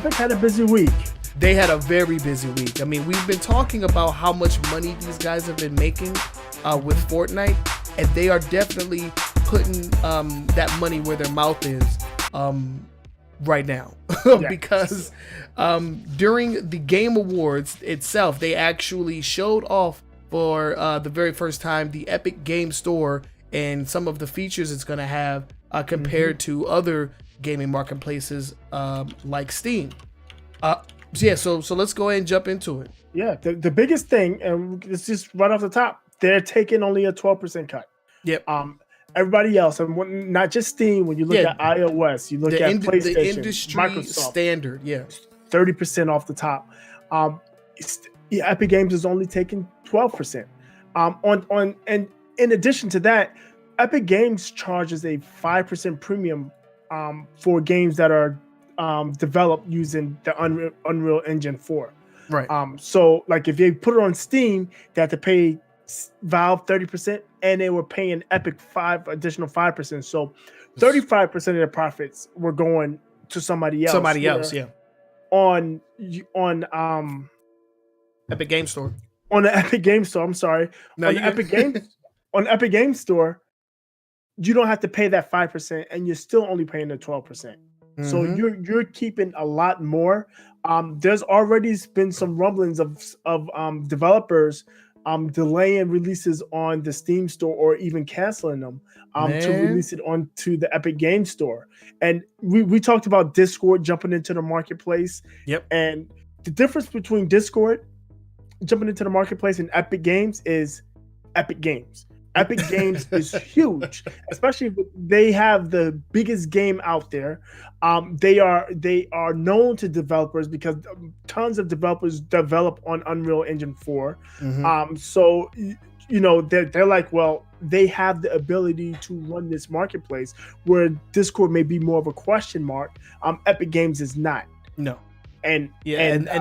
Epic had a busy week. They had a very busy week. I mean, we've been talking about how much money these guys have been making with Fortnite, and they are definitely putting that money where their mouth is right now. Because during the Game Awards itself, they actually showed off for the very first time the Epic Game Store and some of the features it's going to have compared to other gaming marketplaces like Steam. So let's go ahead and jump into it. Yeah, the biggest thing, and it's just right off the top, they're taking only a 12% cut. Yep. Everybody else, and not just Steam. When you look at iOS, you look at PlayStation, the industry Microsoft, standard, 30% off the top. Epic Games is only taking 12%. And in addition to that, Epic Games charges a 5% premium for games that are developed using the Unreal Engine 4. Right. So like if you put it on Steam, they have to pay Valve 30%, and they were paying Epic additional 5%. So 35% of their profits were going to somebody else. On Epic Game Store. On the Epic Game Store, I'm sorry. On the Epic Game Store, you don't have to pay that 5%, and you're still only paying the 12%. So you're keeping a lot more. There's already been some rumblings of developers delaying releases on the Steam store or even canceling them to release it onto the Epic Game Store. And we talked about Discord jumping into the marketplace. Yep. And the difference between Discord jumping into the marketplace and Epic Games is Epic Games. Epic Games is huge, especially if they have the biggest game out there. They are known to developers because tons of developers develop on Unreal Engine 4. So they're like, well, they have the ability to run this marketplace where Discord may be more of a question mark. Epic Games is not. No. And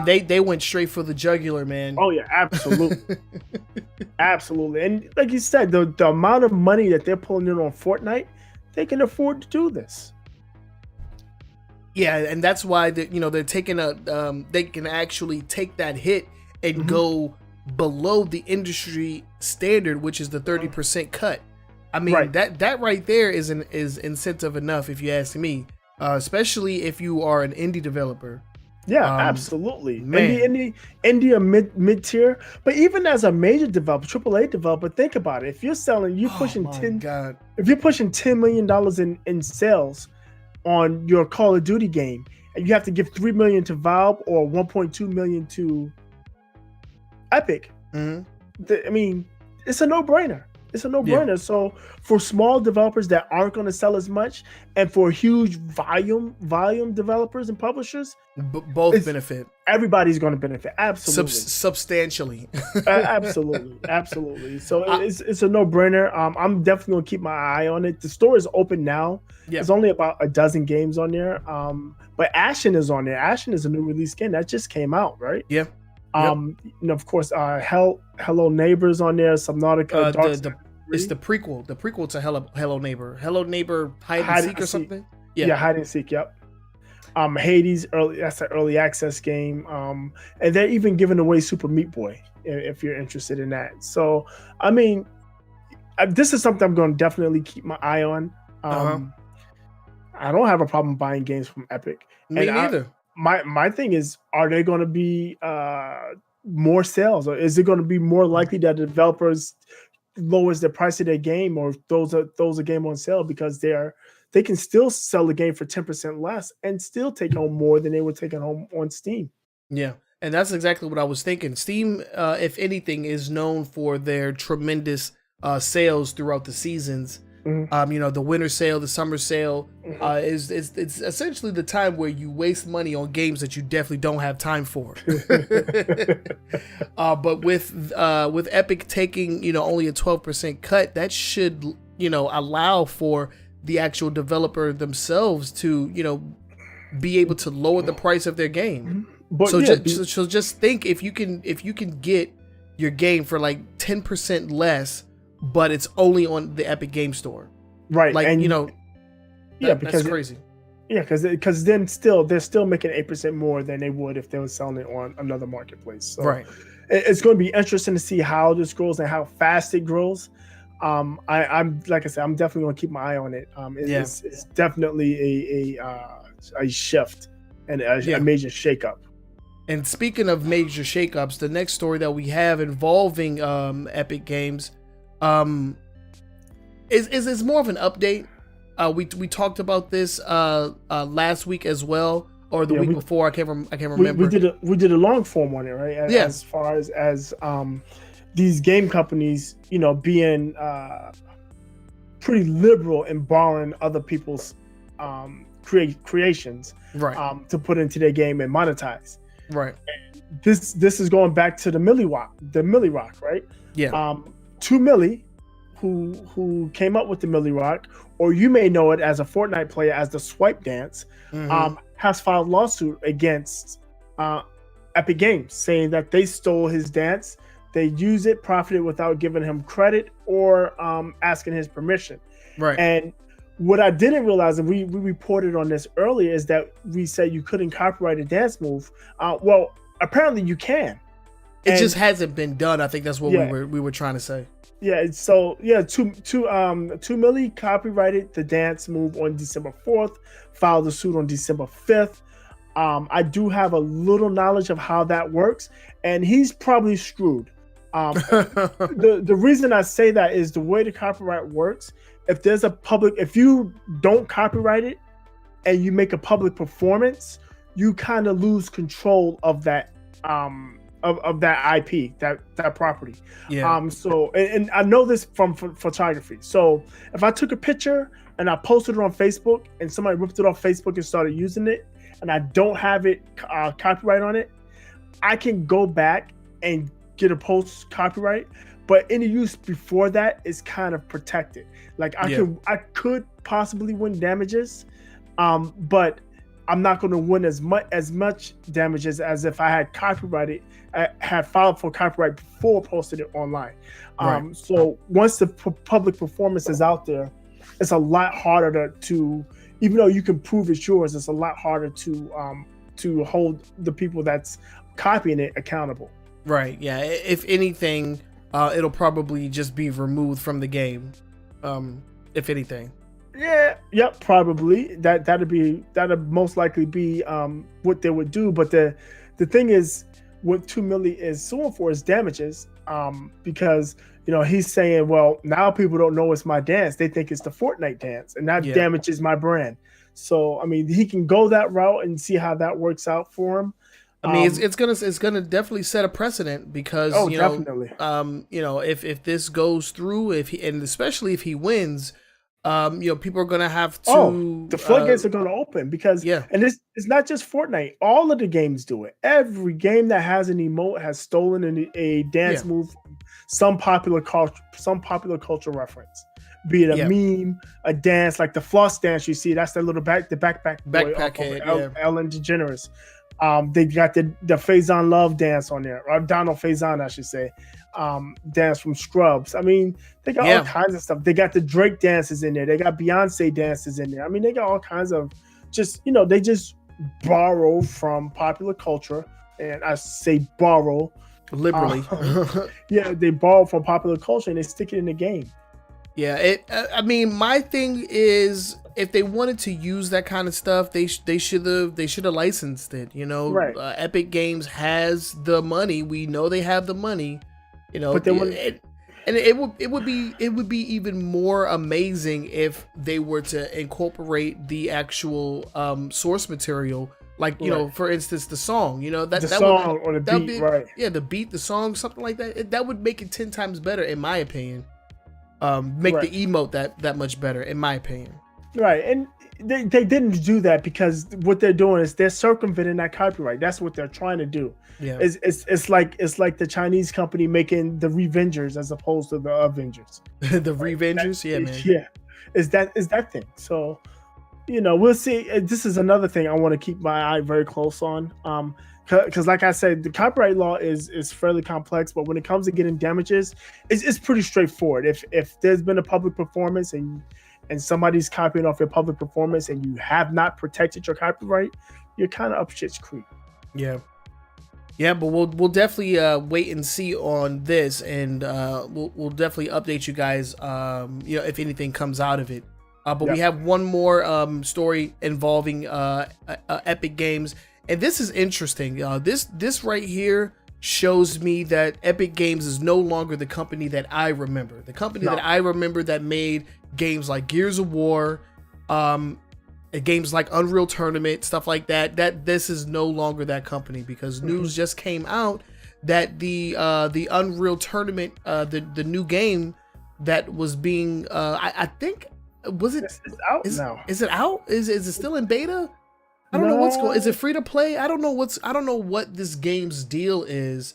they went straight for the jugular, man. Oh yeah, absolutely. Absolutely. And like you said, the amount of money that they're pulling in on Fortnite, they can afford to do this. Yeah, and that's why they're taking they can actually take that hit and go below the industry standard, which is the 30% cut. I mean, that right there is incentive enough, if you ask me, especially if you are an indie developer. Yeah, absolutely. Indie mid tier, but even as a major developer, AAA developer, think about it. If you're selling, if you're pushing $10 million in sales on your Call of Duty game, and you have to give $3 million to Valve or $1.2 million to Epic, I mean, it's a no-brainer. It's a no-brainer. Yeah. So for small developers that aren't going to sell as much, and for huge volume developers and publishers, both benefit. Everybody's going to benefit. Absolutely. Substantially. Absolutely. So it's a no-brainer. I'm definitely going to keep my eye on it. The store is open now. Yeah. There's only about a dozen games on there. But Ashen is on there. Ashen is a new release game that just came out, right? Yeah. Of course, Hello Neighbor's on there. Subnautica. It's the prequel to Hello Neighbor. Hello Neighbor Hide and Seek or something. Yeah, Hide and Seek. Yep. Hades that's an early access game. And they're even giving away Super Meat Boy if you're interested in that. So I mean, this is something I'm going to definitely keep my eye on. I don't have a problem buying games from Epic. Me neither. My thing is, are they going to be more sales, or is it going to be more likely that the developers lowers the price of their game or throws a game on sale because they can still sell the game for 10% less and still take home more than they were taking home on Steam? Yeah, and that's exactly what I was thinking. Steam, if anything, is known for their tremendous sales throughout the seasons. The winter sale, the summer sale, it's essentially the time where you waste money on games that you definitely don't have time for. But with Epic taking only a 12% cut, that should allow for the actual developer themselves to be able to lower the price of their game. But so just think if you can get your game for like 10% less, but it's only on the Epic Game Store. Right. Like, and, that's crazy. Yeah, because then they're still making 8% more than they would if they were selling it on another marketplace. So Right. It's going to be interesting to see how this grows and how fast it grows. I'm like I said, I'm definitely going to keep my eye on it. It's definitely a shift and a major shakeup. And speaking of major shakeups, the next story that we have involving Epic Games is more of an update. We talked about this last week as well, or the week before. I can't remember. We did a long form on it, right? As far as these game companies, being pretty liberal in borrowing other people's creations, right, to put into their game and monetize. Right. This is going back to the Millie Rock, right? Yeah. 2 Millie, who came up with the Millie Rock, or you may know it as a Fortnite player as the swipe dance, has filed lawsuit against Epic Games, saying that they stole his dance, they used it, profited without giving him credit or asking his permission. Right. And what I didn't realize, and we reported on this earlier, is that we said you couldn't copyright a dance move. Well, apparently you can. It just hasn't been done. I think that's what we were trying to say. Yeah. So yeah, 2 Millie copyrighted the dance move on December 4th, filed the suit on December 5th. I do have a little knowledge of how that works, and he's probably screwed. The reason I say that is the way the copyright works. If you don't copyright it and you make a public performance, you kind of lose control of that of that IP, that property. Yeah. So and I know this from photography. So if I took a picture and I posted it on Facebook and somebody ripped it off Facebook and started using it, and I don't have it copyright on it, I can go back and get a post copyright. But any use before that is kind of protected. Like I could possibly win damages, but I'm not going to win as much damages as if I had copyrighted, had filed for copyright before posted it online. Right. So once the public performance is out there, it's a lot harder to even though you can prove it's yours, it's a lot harder to hold the people that's copying it accountable. Right. Yeah. If anything, it'll probably just be removed from the game. If anything. Yeah. Yep. Probably that'd most likely be what they would do. But the thing is, what 2 Millie is suing for is damages. Because he's saying, well, now people don't know it's my dance; they think it's the Fortnite dance, and that damages my brand. So I mean, he can go that route and see how that works out for him. I mean, it's gonna definitely set a precedent because definitely. If this goes through, and especially if he wins, people are gonna have to. The floodgates are gonna open because and it's not just Fortnite. All of the games do it. Every game that has an emote has stolen a dance move from some popular culture reference. Be it a meme, a dance, like the floss dance you see. That's the little backpack head, Ellen DeGeneres. They got the Faison Love dance on there, or Donald Faison, I should say, dance from Scrubs. I mean, they got all kinds of stuff. They got the Drake dances in there. They got Beyonce dances in there. I mean, they got all kinds of they just borrow from popular culture, and I say borrow liberally. They borrow from popular culture and they stick it in the game. Yeah, I mean, my thing is, if they wanted to use that kind of stuff, they should have licensed it. Right. Epic Games has the money. We know they have the money. But they it would be even more amazing if they were to incorporate the actual source material. Like, for instance, the song, the song or the beat, right? Yeah, the beat, the song, something like that. That would make it 10 times better, in my opinion. Make the emote that much better, in my opinion. Right, and they didn't do that because what they're doing is they're circumventing that copyright. That's what they're trying to do. Yeah, it's like the Chinese company making the Revengers as opposed to the Avengers. The Revengers, man. Yeah, is that thing. So, we'll see. This is another thing I want to keep my eye very close on. Because like I said, the copyright law is fairly complex, but when it comes to getting damages, it's pretty straightforward. If there's been a public performance and and somebody's copying off your public performance and you have not protected your copyright, you're kind of up shit's creek. Yeah. Yeah, but we'll definitely wait and see on this, and we'll definitely update you guys, if anything comes out of it. But we have one more story involving Epic Games, and this is interesting. This right here shows me that Epic Games is no longer the company that I remember. The company that I remember that made games like Gears of War, games like Unreal Tournament, stuff like that. This is no longer that company, because news just came out that the Unreal Tournament, the new game that was being, I think, was it? It's out now. Is it out? Is it still in beta? I don't know what's going. Is it free to play? I don't know what this game's deal is.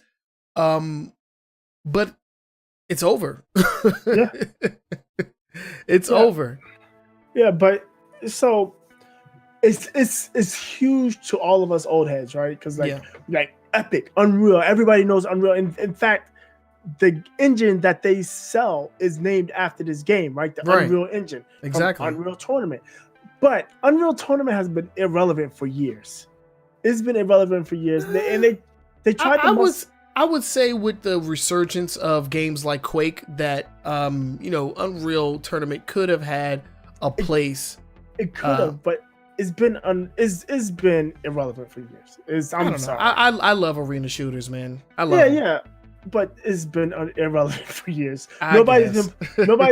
But it's over. Yeah. It's over. Yeah, but so it's huge to all of us old heads, right? Because like Epic, Unreal, everybody knows Unreal. In fact, the engine that they sell is named after this game, right? The Unreal engine. Exactly. Unreal Tournament. But Unreal Tournament has been irrelevant for years. It's been irrelevant for years. They tried to... I would say with the resurgence of games like Quake that, Unreal Tournament could have had a place. It could have, but it's been it's been irrelevant for years. I'm sorry. I love arena shooters, man. I love them. But it's been irrelevant for years. Nobody's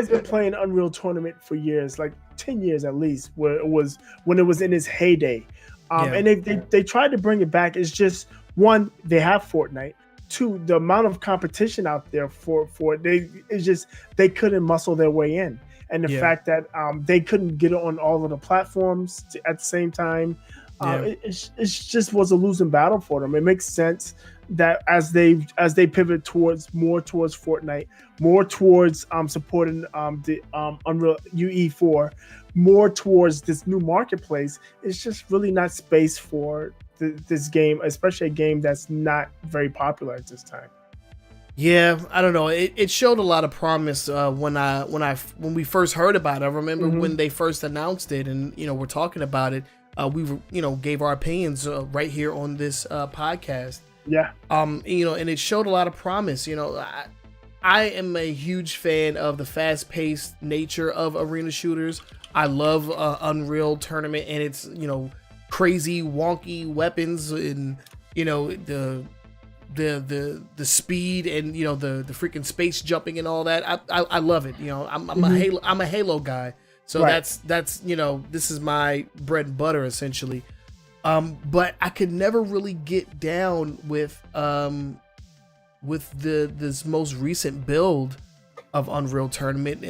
been playing Unreal Tournament for years, like 10 years at least, where it was when it was in its heyday. And they tried to bring it back. It's just, one, they have Fortnite. Two, the amount of competition out there for it, they couldn't muscle their way in. And the fact that they couldn't get it on all of the platforms at the same time, it just was a losing battle for them. It makes sense that as they pivot towards Fortnite, more towards supporting the Unreal UE4, more towards this new marketplace, it's just really not space for this game, especially a game that's not very popular at this time. Yeah, I don't know. It showed a lot of promise when we first heard about it. I remember when they first announced it, and we're talking about it. We gave our opinions right here on this podcast. Yeah. And it showed a lot of promise. I am a huge fan of the fast-paced nature of arena shooters. I love Unreal Tournament and its crazy wonky weapons and the speed and the freaking space jumping and all that. I love it. I'm a Halo guy, so that's this is my bread and butter essentially. But I could never really get down with this most recent build of Unreal Tournament,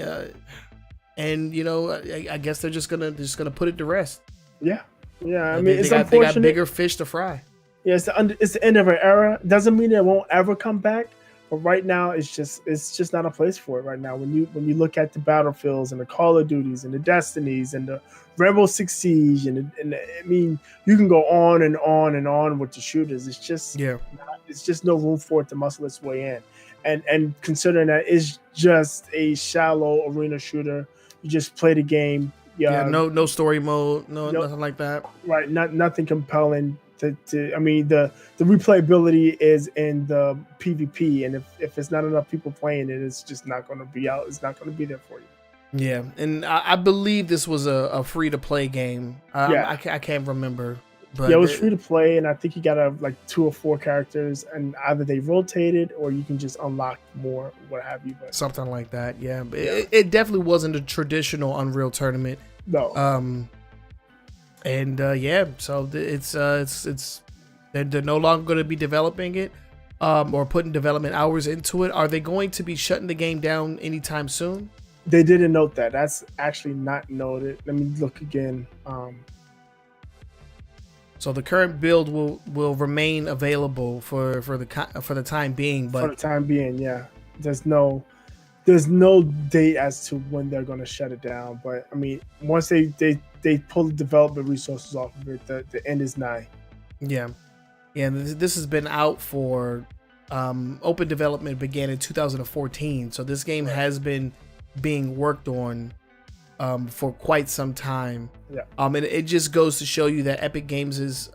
and I guess they're just gonna put it to rest. Yeah. I mean, they got bigger fish to fry. Yeah, it's the end of an era. Doesn't mean it won't ever come back, but right now it's just not a place for it right now. When you look at the Battlefields and the Call of Duties and the Destinies and the Rainbow Six Siege and I mean, you can go on and on and on with the shooters. It's just it's just no room for it to muscle its way in. And considering that it's just a shallow arena shooter, you just play the game. No story mode, nothing like that. Right, nothing compelling. I mean, the replayability is in the PvP, and if it's not enough people playing it, it's just not going to be out. It's not going to be there for you. Yeah, and I believe this was a free to play game. I can't remember. But it was free to play, and I think you got like 2 or 4 characters, and either they rotated or you can just unlock more, what have you. But something like that, yeah. But it definitely wasn't a traditional Unreal Tournament. No. So it's they're no longer going to be developing it, or putting development hours into it. Are they going to be shutting the game down anytime soon? They didn't note that. That's actually not noted. Let me look again. So the current build will remain available for the time being, but for the time being, yeah. There's no date as to when they're going to shut it down. But I mean, once they pull the development resources off of it, the end is nigh. Yeah. This has been out for open development began in 2014. So this game has been being worked on for quite some time. Yeah. And it just goes to show you that Epic Games is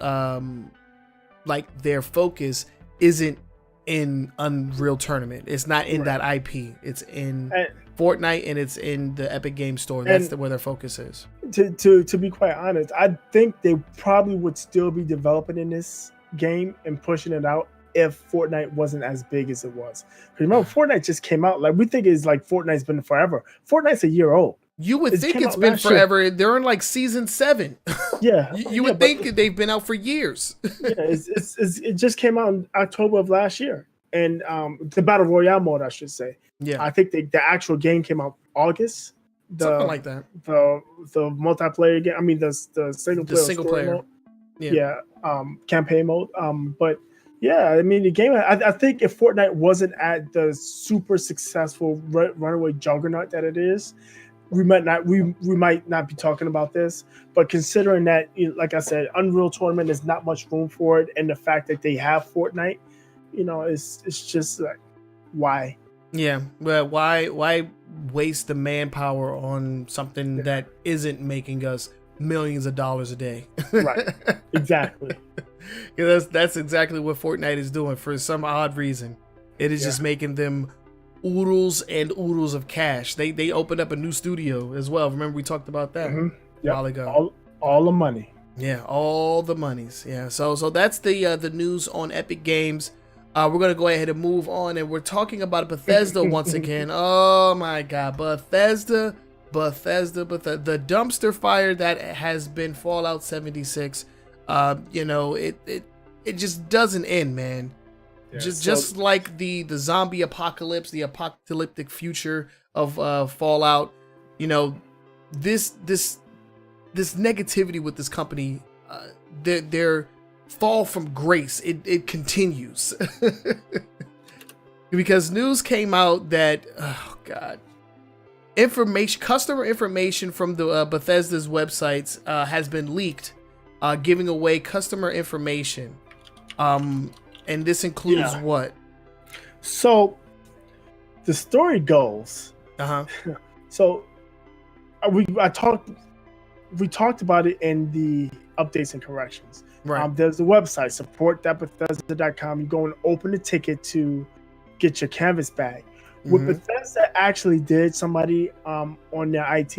like their focus isn't in Unreal Tournament. It's not in that IP. It's in Fortnite, and it's in the Epic Games Store. That's where their focus is. To be quite honest, I think they probably would still be developing in this game and pushing it out if Fortnite wasn't as big as it was. Because remember, Fortnite just came out. Like, we think it's like Fortnite's been forever. Fortnit's a year old. You would think it's been forever. Year. They're in like season 7. Yeah. you would think they've been out for years. Yeah, it just came out in October of last year. And the Battle Royale mode, I should say. Yeah. I think the actual game came out August. Something like that. The multiplayer game. I mean, the single player mode. Yeah. Campaign mode. But yeah, I mean, the game, I think if Fortnite wasn't at the super successful runaway juggernaut that it is, we might not be talking about this. But considering that, like I said, Unreal Tournament, there's not much room for it, and the fact that they have Fortnite, it's just like, why? Yeah, well, why waste the manpower on something that isn't making us millions of dollars a day? Right, exactly. That's exactly what Fortnite is doing for some odd reason. It is just making them oodles and oodles of cash. They opened up a new studio as well. Remember we talked about that a while ago. All the money. Yeah, all the monies. Yeah, so that's the news on Epic Games. We're gonna go ahead and move on, and we're talking about Bethesda once again. Oh my God, Bethesda, the dumpster fire that has been Fallout 76. It just doesn't end, man. Yeah, just like the zombie apocalypse, the apocalyptic future of Fallout. This negativity with this company, their fall from grace, it continues. Because news came out that, oh God, customer information from the Bethesda's websites has been leaked, giving away customer information. And this includes what? So the story goes. So we talked about it in the updates and corrections. Right. There's a website, support.bethesda.com. You go and open the ticket to get your canvas bag. What Bethesda actually did, somebody on their IT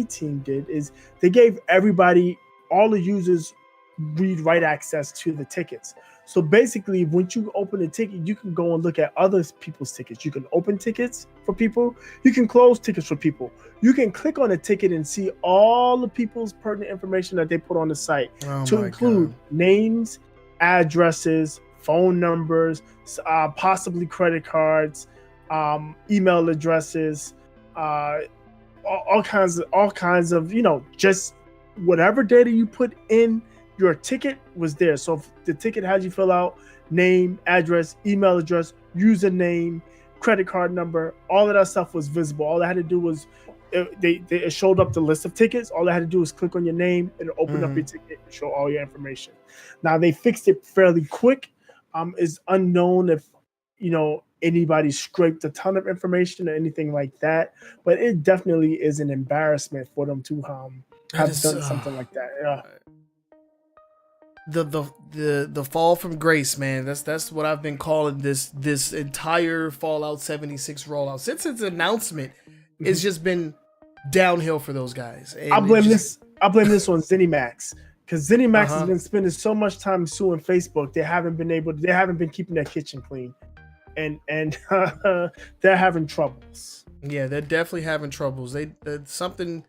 team did, is they gave everybody, all the users, read-write access to the tickets. So basically, once you open a ticket, you can go and look at other people's tickets. You can open tickets for people. You can close tickets for people. You can click on a ticket and see all the people's pertinent information that they put on the site, to include names, addresses, phone numbers, possibly credit cards, email addresses, all kinds of, just whatever data you put in your ticket was there. So if the ticket had you fill out name, address, email address, username, credit card number, all of that stuff was visible. All I had to do was it showed up the list of tickets. All I had to do was click on your name and open up your ticket and show all your information. Now they fixed it fairly quick. It's unknown if anybody scraped a ton of information or anything like that, but it definitely is an embarrassment for them to have done something like that. Yeah. The fall from grace, man. That's what I've been calling this entire Fallout 76 rollout since its announcement. It's just been downhill for those guys. And I blame this on ZeniMax, because ZeniMax has been spending so much time suing Facebook. They haven't been keeping their kitchen clean, and they're having troubles. Yeah, they're definitely having troubles. Something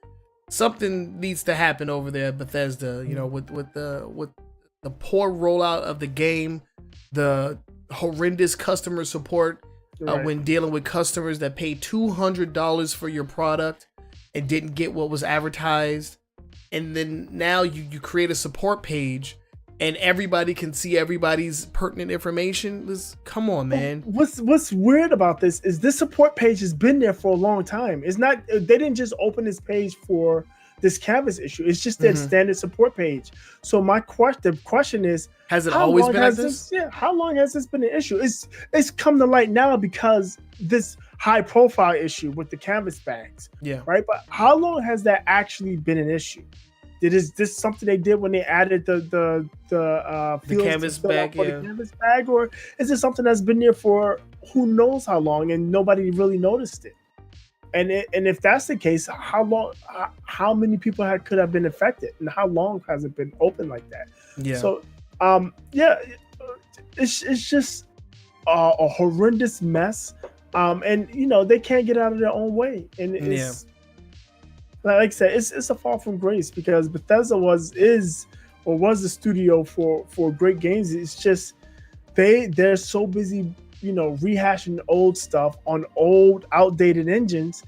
needs to happen over there at Bethesda. With the poor rollout of the game, the horrendous customer support when dealing with customers that paid $200 for your product and didn't get what was advertised. And then now you create a support page and everybody can see everybody's pertinent information. Come on, man. What's weird about this is this support page has been there for a long time. They didn't just open this page for this canvas issue. It's just their standard support page. So the question is, has it always been like this? Yeah. How long has this been an issue? It's come to light now because high profile issue with the canvas bags. Yeah. Right. But how long has that actually been an issue? Is this something they did when they added the canvas bag, the canvas bag, or is this something that's been there for who knows how long and nobody really noticed it? And if that's the case, how many people could have been affected, and how long has it been open like that? Yeah. So, it's just a horrendous mess. And they can't get out of their own way, and it's like I said, it's a fall from grace, because Bethesda was the studio for great games. It's just they're so busy, rehashing old stuff on old, outdated engines.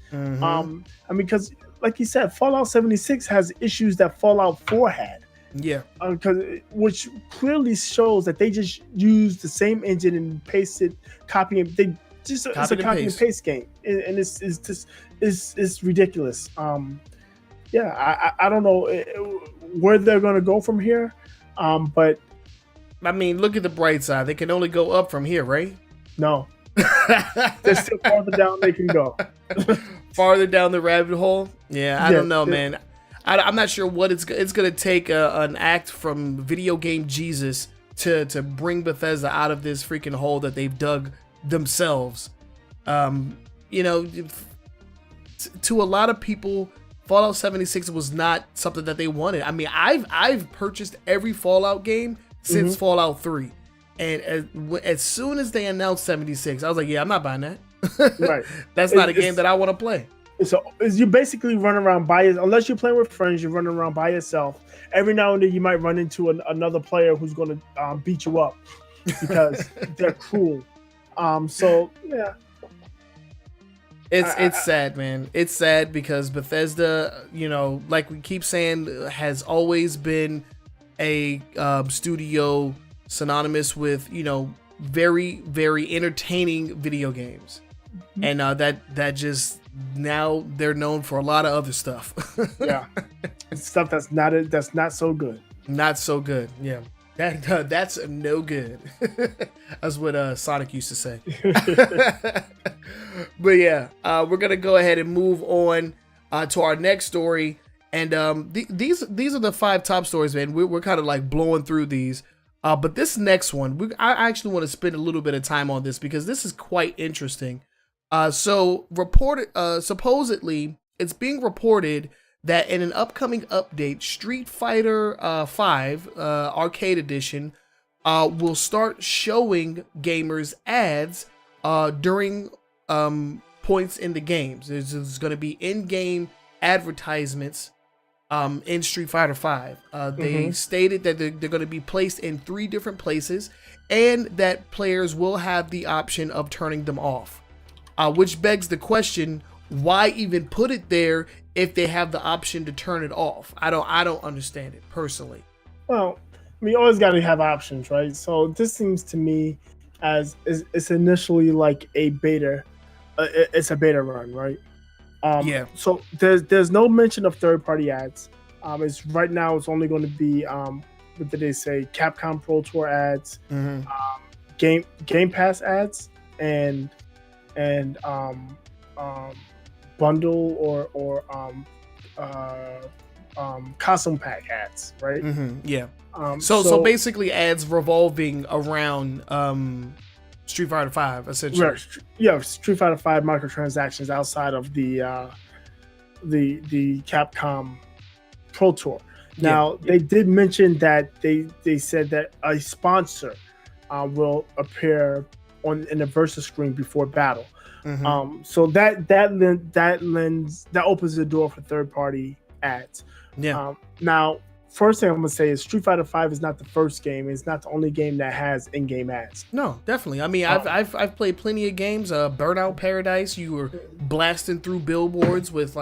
Because like you said, Fallout 76 has issues that Fallout 4 had. Yeah. Which clearly shows that they just used the same engine and pasted, copying. It's a copy and paste game, and it's ridiculous. I don't know where they're gonna go from here, but I mean, look at the bright side. They can only go up from here, right? No, there's still farther down they can go. Farther down the rabbit hole. Yeah, I don't know, man. I'm not sure what it's gonna take an act from video game Jesus to bring Bethesda out of this freaking hole that they've dug themselves. To a lot of people, Fallout 76 was not something that they wanted. I mean, I've purchased every Fallout game since Fallout 3, and as soon as they announced 76, I was like, yeah, I'm not buying that. Right. That's not a game that I want to play. So you basically run around unless you're playing with friends, you're running around by yourself. Every now and then you might run into another player who's going to beat you up because they're cruel. So yeah, it's sad, man. It's sad because Bethesda, like we keep saying, has always been a studio synonymous with very, very entertaining video games, and that just now they're known for a lot of other stuff. Yeah, stuff that's not so good. Not so good. Yeah. That's no good. That's what Sonic used to say. But yeah, we're gonna go ahead and move on to our next story. And these are the 5 top stories, man. We're kind of like blowing through these. But this next one, I actually want to spend a little bit of time on this because this is quite interesting. Supposedly, it's being reported that in an upcoming update, Street Fighter 5 Arcade Edition will start showing gamers ads during points in the games. There's going to be in-game advertisements in Street Fighter 5. They stated that they're going to be placed in 3 different places, and that players will have the option of turning them off. Which begs the question, why even put it there if they have the option to turn it off? I don't understand it personally. Well, I mean, you always got to have options, right? So this seems to me as it's initially like a beta. It's a beta run, right? Yeah. So there's no mention of third-party ads. It's right now. It's only going to be what did they say? Capcom Pro Tour ads, Game Pass ads, and bundle or costume pack ads, right? Yeah. So basically ads revolving around Street Fighter 5 essentially. Right. Yeah, Street Fighter 5 microtransactions outside of the Capcom Pro Tour. Now they did mention that they said that a sponsor will appear in the versus screen before battle. So that opens the door for third-party ads. Yeah. Now, first thing I'm gonna say is Street Fighter 5 is not the first game. It's not the only game that has in-game ads. No, definitely. I mean, I've played plenty of games. Burnout Paradise, you were blasting through billboards with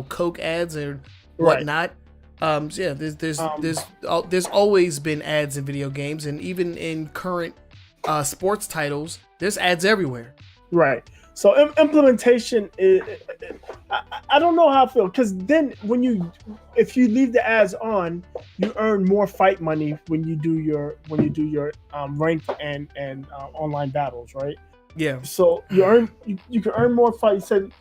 Coke ads and whatnot. Right. Yeah, there's always been ads in video games, and even in current sports titles, there's ads everywhere. Right. So implementation is, I don't know how I feel, because then if you leave the ads on, you earn more fight money when you do your ranked and online battles, right? Yeah. So you can earn more fight. You said,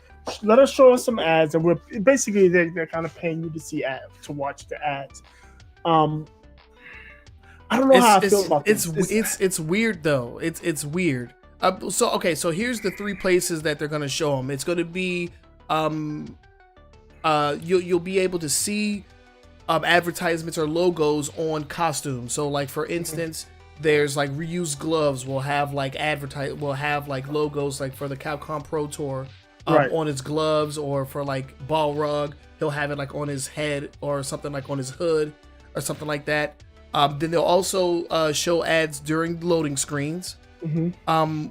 let us show us some ads, and we're basically they're kind of paying you to see ads, to watch the ads. I don't know how I feel about this. It's weird though. It's weird. So here's the 3 places that they're gonna show them. It's gonna be you'll be able to see advertisements or logos on costumes. So like for instance, there's like reused gloves will have like logos like for the Capcom Pro Tour on his gloves, or for like Balrog, he'll have it like on his head or something, like on his hood or something like that. Then they'll also show ads during loading screens.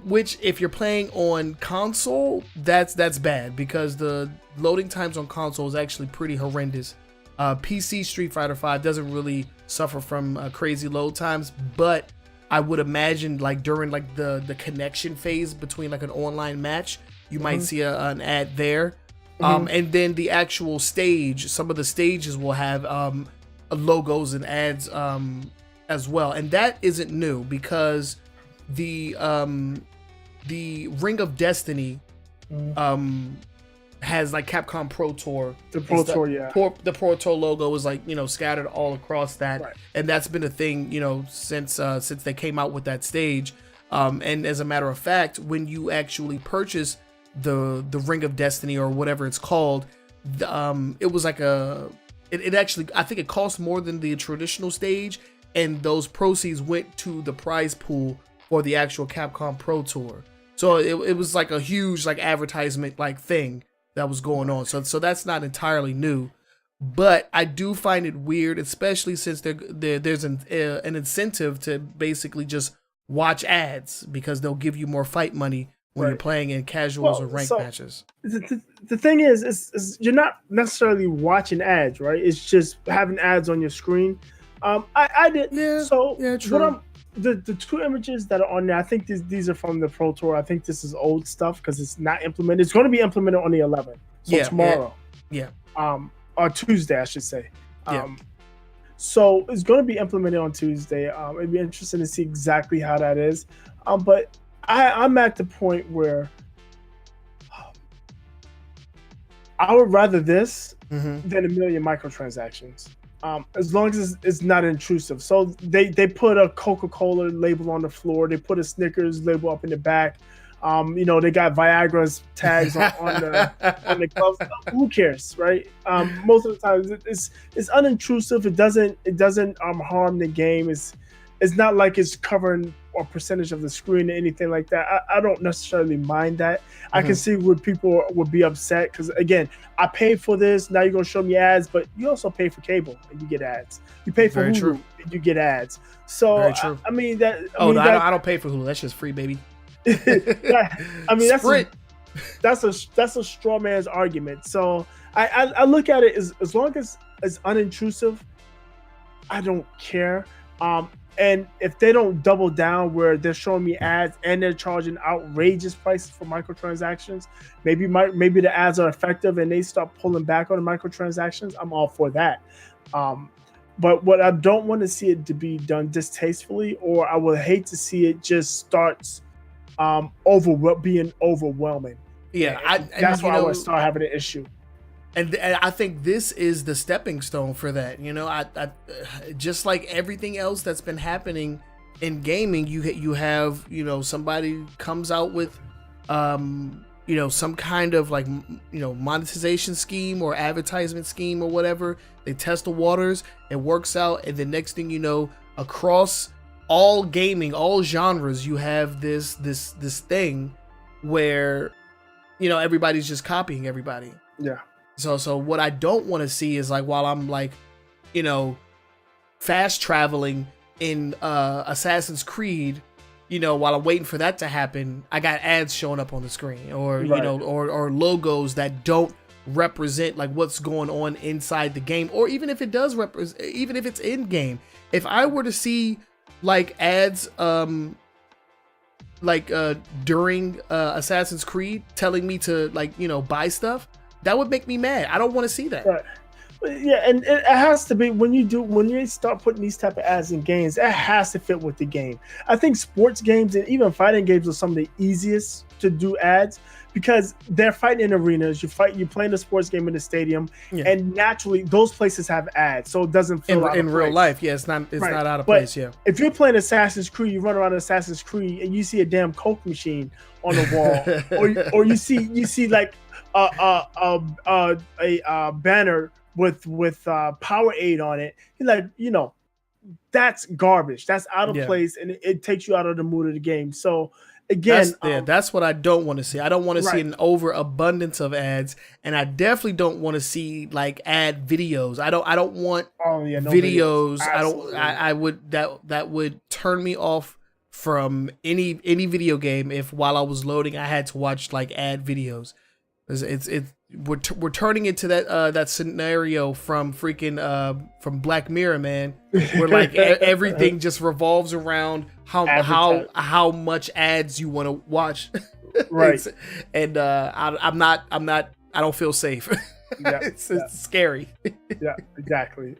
Which if you're playing on console, that's bad, because the loading times on console is actually pretty horrendous. PC Street Fighter V doesn't really suffer from crazy load times, but I would imagine like during like the connection phase between like an online match, you might see an ad there. And then the actual stage, some of the stages will have logos and ads as well, and that isn't new, because the Ring of Destiny has like Capcom Pro Tour. The Pro Tour, the Pro Tour logo is like, scattered all across that, and that's been a thing, since they came out with that stage. And as a matter of fact, when you actually purchase the Ring of Destiny or whatever it's called, it was like it actually, I think it cost more than the traditional stage, and those proceeds went to the prize pool for the actual Capcom Pro Tour. So it was like a huge like advertisement like thing that was going on. So that's not entirely new, but I do find it weird, especially since there's an incentive to basically just watch ads, because they'll give you more fight money when you're playing in casuals or ranked matches. The thing is you're not necessarily watching ads, right? It's just having ads on your screen. I did. Yeah. So true. The 2 images that are on there, I think these are from the Pro Tour. I think this is old stuff because it's not implemented. It's going to be implemented on the 11th. So tomorrow. Yeah. Or Tuesday, I should say. So it's going to be implemented on Tuesday. It'd be interesting to see exactly how that is. But I'm at the point where I would rather this than a million microtransactions. As long as it's not intrusive. So they put a Coca-Cola label on the floor. They put a Snickers label up in the back. They got Viagra's tags on the gloves. Who cares, right? Most of the time, it's unintrusive. It doesn't harm the game. It's not like it's covering a percentage of the screen or anything like that. I don't necessarily mind that. I can see where people would be upset, because again, I paid for this. Now you're gonna show me ads, but you also pay for cable and you get ads. You pay for Hulu and you get ads. So I mean that. I don't pay for Hulu. That's just free, baby. That's a straw man's argument. So I look at it as long as it's unintrusive, I don't care. And if they don't double down where they're showing me ads and they're charging outrageous prices for microtransactions, maybe the ads are effective and they start pulling back on the microtransactions, I'm all for that. But what I don't want to see it to be done distastefully, or I would hate to see it just starts being overwhelming. Yeah, that's why I would start having an issue. And I think this is the stepping stone for that. I just like everything else that's been happening in gaming, you have somebody comes out with some kind of like monetization scheme or advertisement scheme or whatever. They test the waters, it works out, and the next thing you know, across all gaming, all genres, you have this thing where everybody's just copying everybody. Yeah. So what I don't want to see is like, while I'm like, fast traveling in Assassin's Creed, while I'm waiting for that to happen, I got ads showing up on the screen, or or logos that don't represent like what's going on inside the game, or even if it does represent, even if it's in game. If I were to see like ads during Assassin's Creed telling me to buy stuff, that would make me mad. I don't want to see that. Right. Yeah, and it has to be when you start putting these type of ads in games, it has to fit with the game. I think sports games and even fighting games are some of the easiest to do ads because they're fighting in arenas. You're playing a sports game in the stadium, and naturally those places have ads, so it doesn't feel out of in real life. Yeah, it's not out of place. Yeah, if you're playing Assassin's Creed, you run around Assassin's Creed and you see a damn Coke machine on the wall, or you see like a banner with Powerade on it. You're like, that's garbage. That's out of place, and it takes you out of the mood of the game. So again, that's what I don't want to see. I don't want to see an overabundance of ads, and I definitely don't want to see like ad videos. I don't want videos. That would turn me off from any video game if while I was loading I had to watch like ad videos. We're turning into that scenario from from Black Mirror, man, where like everything just revolves around how much ads you want to watch, right? And I don't feel safe. Yeah, it's scary. Yeah, exactly.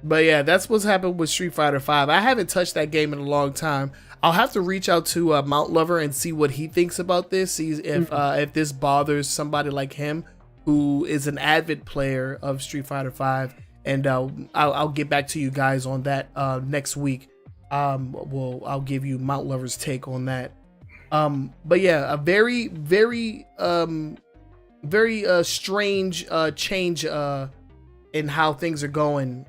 But yeah, that's what's happened with Street Fighter V. I haven't touched that game in a long time. I'll have to reach out to Mount Lover and see what he thinks about this. See if this bothers somebody like him, who is an avid player of Street Fighter V. And I'll get back to you guys on that next week. I'll give you Mount Lover's take on that. But yeah, a very strange change in how things are going.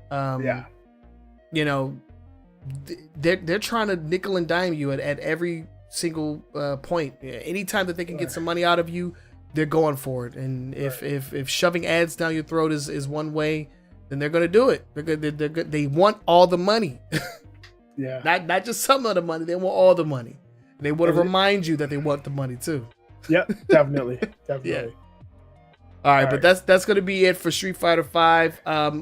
They're trying to nickel and dime you at every single point. Anytime that they can get some money out of you, they're going for it. And if shoving ads down your throat is one way, then they're gonna do it. They want all the money. Yeah. Not just some of the money. They want all the money. They want to remind you that they want the money too. Yep, definitely. Yeah. All right, but that's going to be it for Street Fighter V.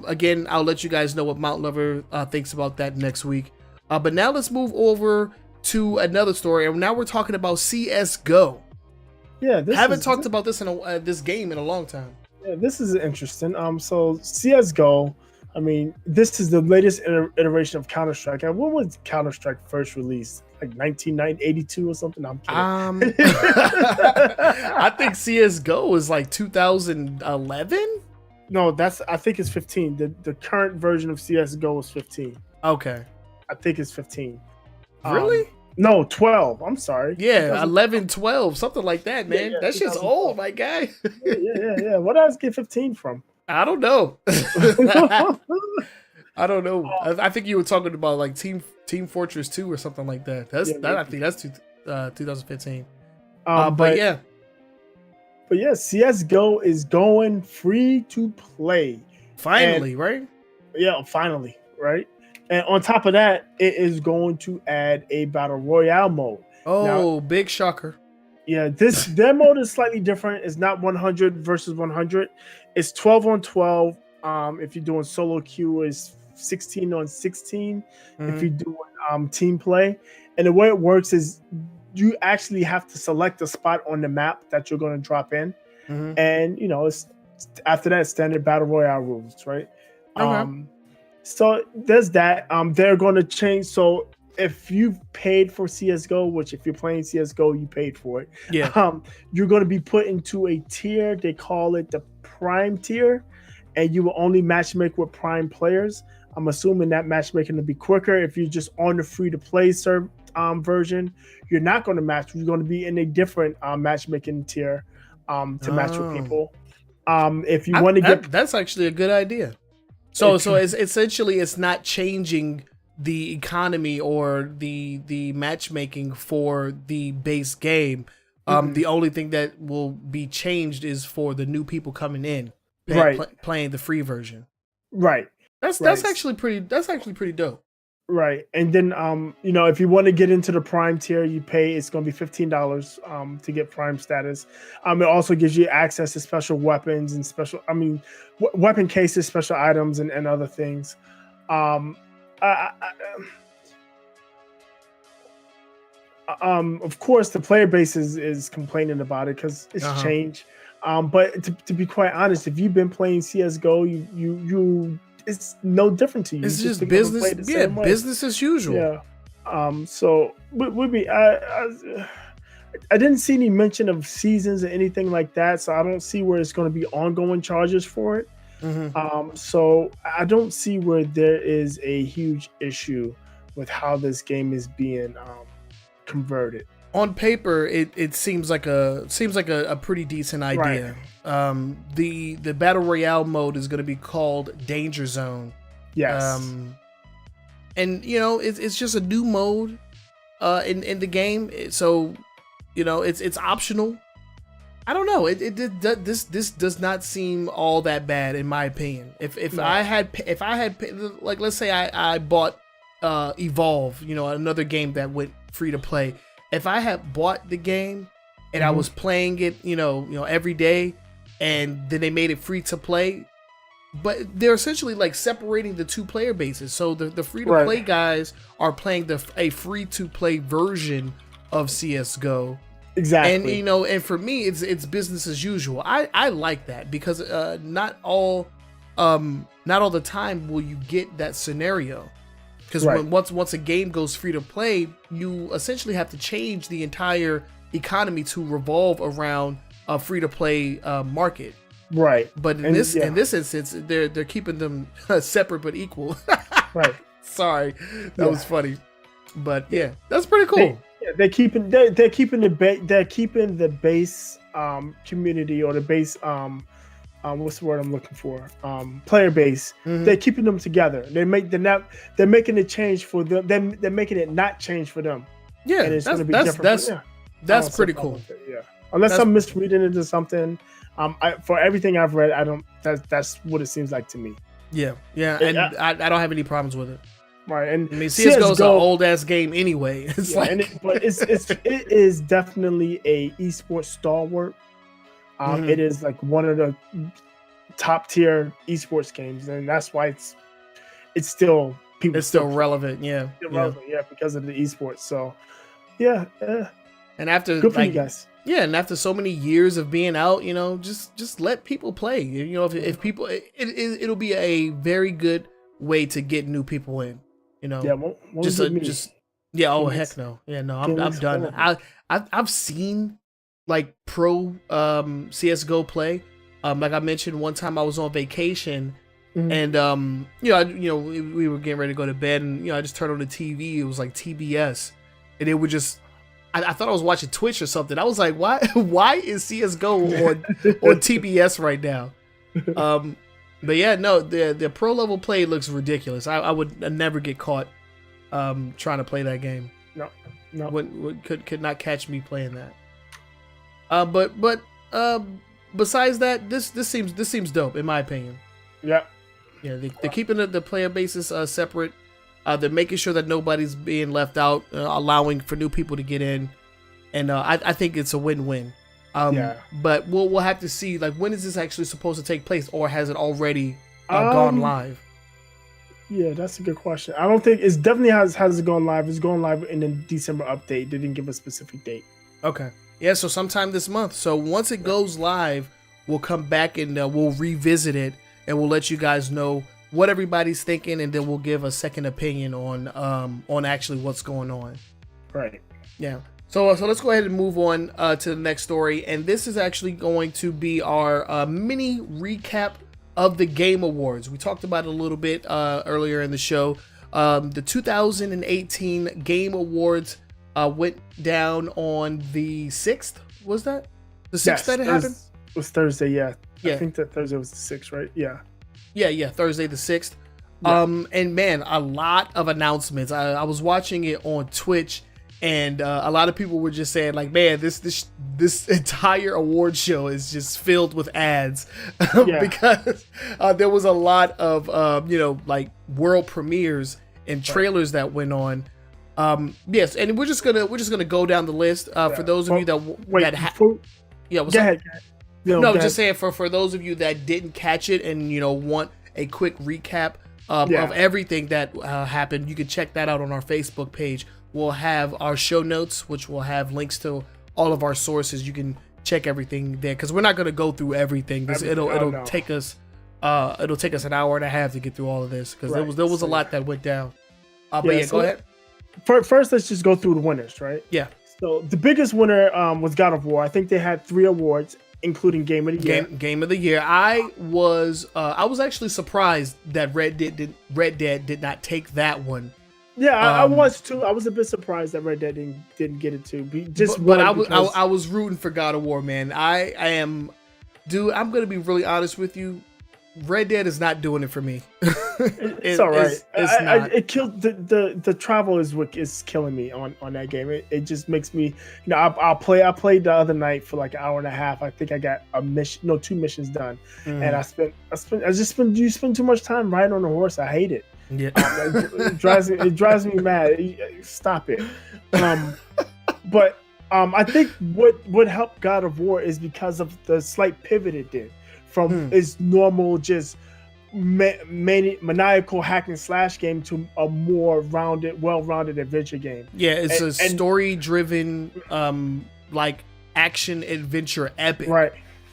Again, I'll let you guys know what Mount Lover thinks about that next week. But now let's move over to another story, and now we're talking about CS:GO. Yeah, I haven't talked about this in this game in a long time. Yeah, this is interesting. So CS:GO, I mean, this is the latest iteration of Counter-Strike. When was Counter-Strike first released? Like 1982 or something? I'm kidding. I think CS:GO was like 2011. No, I think it's 15. The current version of CS:GO is 15. Okay. I think it's 15. Really? No, 12. I'm sorry. Yeah, 11, 12, something like that, man. Yeah, that shit's old, my guy. Yeah. What did I get 15 from? I don't know. I don't know. I think you were talking about like Team Fortress 2 or something like that. I think that's 2015. But yeah. But yeah, CS:GO is going free to play. Finally, right? Yeah, finally, right? And on top of that, it is going to add a battle royale mode. Oh, now, big shocker. Yeah, their mode is slightly different. It's not 100 versus 100. It's 12 on 12. If you're doing solo queue, is 16 on 16. Mm-hmm. If you're doing team play. And the way it works is you actually have to select a spot on the map that you're going to drop in. Mm-hmm. And, it's after that, standard battle royale rules, right? Okay. So there's that. They're going to change. So if you've paid for CS:GO, which if you're playing CS:GO, you paid for it. Yeah. You're going to be put into a tier. They call it the Prime tier, and you will only matchmake with Prime players. I'm assuming that matchmaking will be quicker. If you're just on the free-to-play version, you're not going to match. You're going to be in a different matchmaking tier to match with people. If you want to get, that's actually a good idea. So it's essentially it's not changing the economy or the matchmaking for the base game. The only thing that will be changed is for the new people coming in, playing the free version. Right. That's actually pretty dope. Right. And then if you want to get into the Prime tier, you pay. It's going to be $15 to get Prime status. It also gives you access to special weapons and weapon cases, special items, and other things. Of course, the player base is complaining about it because it's changed. But to be quite honest, if you've been playing CS:GO, you it's no different to you. It's You just pick up and play business. the Yeah, same way. business as usual. Yeah. So would be I didn't see any mention of seasons or anything like that, so I don't see where it's going to be ongoing charges for it. So I don't see where there is a huge issue with how this game is being converted. On paper, it seems like a pretty decent idea. Right. The battle royale mode is going to be called Danger Zone. Yes. And it's just a new mode in the game, so it's optional. I don't know. This does not seem all that bad in my opinion. If I had like, let's say I bought Evolve, another game that went free to play. If I had bought the game and I was playing it, every day, and then they made it free to play, but they're essentially like separating the two player bases. So the free to play guys are playing a free to play version of CS:GO. Exactly. And and for me, it's business as usual. I like that because not all the time will you get that scenario. Because once a game goes free to play, you essentially have to change the entire economy to revolve around a free to play market. Right. But in this instance, they're keeping them separate but equal. Right. Sorry, that was funny. But yeah, that's pretty cool. They're keeping the base community, or the base what's the word I'm looking for? Player base. They're keeping them together. They're making it change for them. They're making it not change for them. Yeah, and it's going to be different. That's pretty cool. Yeah, unless I'm misreading into something. For everything I've read, I don't. That's what it seems like to me. Yeah, and I don't have any problems with it. Right, and I mean, CS:GO is an old ass game anyway. It's it is definitely a esports stalwart. It is like one of the top tier esports games, and that's why it's still relevant. Yeah, because of the esports. So, yeah. And after good for you guys. Yeah, and after so many years of being out, just let people play. If people, it'll be a very good way to get new people in. Heck no. Yeah, no, I'm done. I've seen like pro CS:GO play. Like I mentioned, one time I was on vacation, and we were getting ready to go to bed, and I just turned on the TV. It was like TBS, and it would just. I thought I was watching Twitch or something. I was like, why is CS:GO on TBS right now? But yeah, no, the pro level play looks ridiculous. I would never get caught trying to play that game. No. Could not catch me playing that. But besides that, this seems dope in my opinion. Yeah. Yeah, they're keeping the player bases separate. They're making sure that nobody's being left out, allowing for new people to get in, and I think it's a win-win. But we'll have to see. Like, when is this actually supposed to take place, or has it already gone live? Yeah, that's a good question. I don't think it's definitely has it gone live. It's going live in the December update. They didn't give a specific date. Okay. Yeah, so sometime this month. So once it goes live, we'll come back and we'll revisit it, and we'll let you guys know what everybody's thinking, and then we'll give a second opinion on actually what's going on. Right. Yeah. So let's go ahead and move on to the next story, and this is actually going to be our mini recap of the Game Awards. We talked about it a little bit earlier in the show. The 2018 Game Awards went down on the 6th. Was that the 6th that it happened? It was Thursday. Yeah. I think that Thursday was the 6th, right? Yeah. Yeah, Thursday the 6th. Yeah. And man, a lot of announcements. I was watching it on Twitch, and a lot of people were just saying like, man, this entire award show is just filled with ads because there was a lot of like world premieres and trailers that went on. Yes, and we're just gonna go down the list for those of you that go ahead. Just saying for those of you that didn't catch it and want a quick recap of everything that happened, you can check that out on our Facebook page. We'll have our show notes, which will have links to all of our sources. You can check everything there because we're not gonna go through everything. It'll take us an hour and a half to get through all of this because there was a lot that went down. But go ahead. First, let's just go through the winners, right? Yeah. So the biggest winner was God of War. I think they had 3 awards, including Game of the Year. Game of the Year. I was actually surprised that Red Dead did not take that one. Yeah, I was too. I was a bit surprised that Red Dead didn't get it too. But I was rooting for God of War, man. I'm gonna be really honest with you. Red Dead is not doing it for me. It's all right. It's not. It killed the travel is killing me on that game. It just makes me, I played the other night for like an hour and a half. I think I got 2 missions done, and you spend too much time riding on a horse. I hate it. Yeah, it drives me mad. Stop it. But I think what helped God of War is because of the slight pivot it did from its normal just maniacal hack and slash game to a more well-rounded adventure game. Yeah, it's a story-driven, like action adventure epic.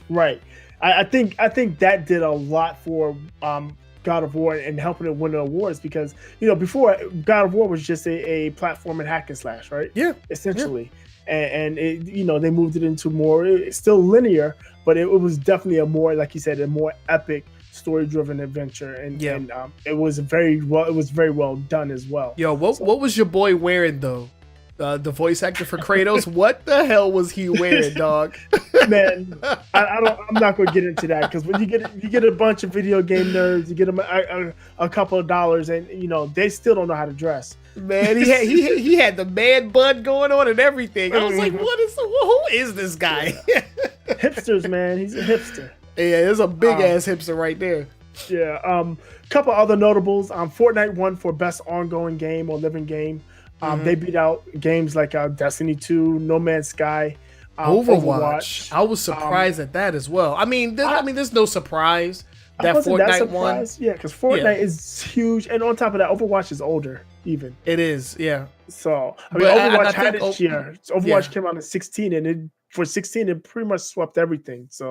Right. I think that did a lot for God of War and helping it win the awards because before God of War was just a platform and hack and slash, right? Yeah, essentially. Yeah. And it, they moved it into more. It's still linear, but it was definitely a more, like you said, a more epic story-driven adventure, and it was very well done as well. Yo, what was your boy wearing though? The voice actor for Kratos, what the hell was he wearing, dog? Man, I'm not gonna get into that because when you get a bunch of video game nerds, you get them a couple of dollars, and they still don't know how to dress. Man, he had the man bun going on and everything. I was like, who is this guy? Hipsters, man, he's a hipster. Yeah, there's a big ass hipster right there. Yeah. Couple other notables. Fortnite won for best ongoing game or living game. They beat out games like Destiny 2, No Man's Sky, Overwatch. I was surprised at that as well. I mean, there's no surprise that Fortnite won. Yeah, because Fortnite is huge, and on top of that, Overwatch is older. Even it is, yeah. So Overwatch had its year. Overwatch came out in 2016, and for 2016 it pretty much swept everything. So